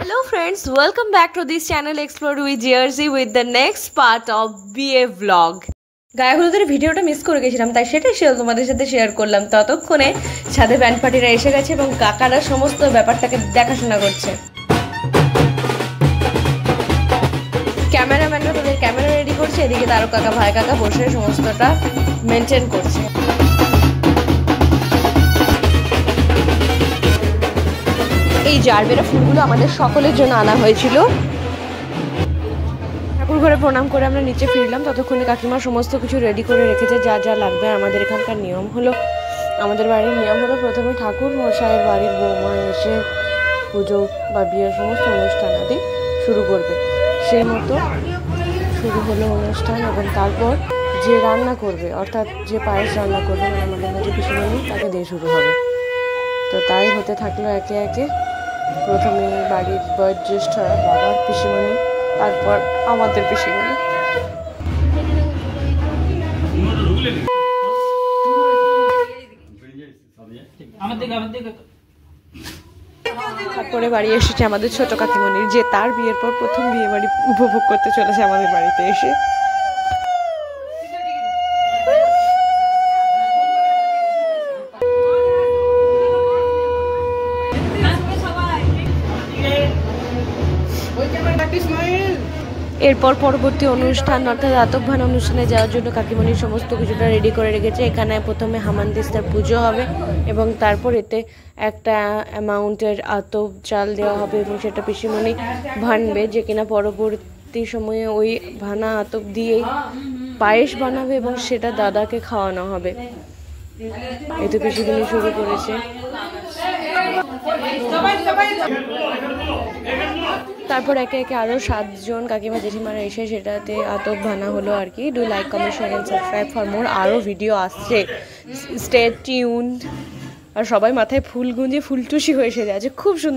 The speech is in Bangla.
Hello friends, welcome back to this channel Explore with Jersey with the next part of BA vlog. গায়ে হলুদের ভিডিওটা মিস করে গেছিলাম, তাই সেটাই তোমাদের সাথে শেয়ার করলাম। ততক্ষণে সাথে ব্যান্ড পার্টিরা এসে গেছে এবং কাকারা সমস্ত ব্যাপারটাকে দেখাশোনা করছে। ক্যামেরাম্যানরা তাদের ক্যামেরা রেডি করছে, এদিকে তারক কাকা ভাই কাকা বসে সমস্তটা মেনটেন করছে। এই জারবেরা ফুলগুলো আমাদের সকলের জন্য আনা হয়েছিল। ঠাকুর ঘরে প্রণাম করে আমরা নিচে ফিরলাম। ততক্ষণে কাকিমা সমস্ত কিছু রেডি করে রেখেছে যা যা লাগবে। আমাদের এখানকার নিয়ম হলো, আমাদের বাড়ির নিয়ম হলো প্রথমে ঠাকুর মশাইয়ের বাড়ির বৌমা এসে পুজো বা বিয়ের সমস্ত অনুষ্ঠান আদি শুরু করবে। সেই মতো শুরু হলো অনুষ্ঠান এবং তারপর যে রান্না করবে, অর্থাৎ যে পায়েস রান্না করবে, মানে আমাদের মাঝে পিসিমণি, তাকে দিয়ে শুরু হবে। তো তাই হতে থাকলো একে একে। প্রথমে বাড়ির বয়োজ্যেষ্ঠরা, বাবার পিসিমণি, তারপর আমাদের পিসিমণি। তারপরে বাড়ি এসেছে আমাদের ছোট কাকিমণির, যে তার বিয়ের পর প্রথম বিয়ে বাড়ি উপভোগ করতে চলেছে আমাদের বাড়িতে এসে। এরপর পরবর্তী অনুষ্ঠান অর্থাৎ আতকভান অনুষ্ঠানে যাওয়ার জন্য কাকিমণি সমস্ত কিছুটা রেডি করে রেখেছে। এখানে প্রথমে হামানদিস্তার পুজো হবে এবং তারপর এতে একটা অ্যামাউন্টের আতপ চাল দেওয়া হবে এবং সেটা পিসিমণি ভানবে, যে কিনা পরবর্তী সময়ে ওই ভানা আতপ দিয়েই পায়েস বানাবে এবং সেটা দাদাকে খাওয়ানো হবে। এতে পিসিমণি শুরু করেছে। তারপর একে একে আরও 7 জন কাকিমা জেঠিমারা এসে সেটাতে আতপ ভানা হলো আর কি। Do like, comment, share and subscribe for more. আরও ভিডিও আসছে, স্টে টিউনড। আর সবাই মাথায় ফুল গুঁজে ফুলটুসি হয়ে সেজে আছে, খুব সুন্দর।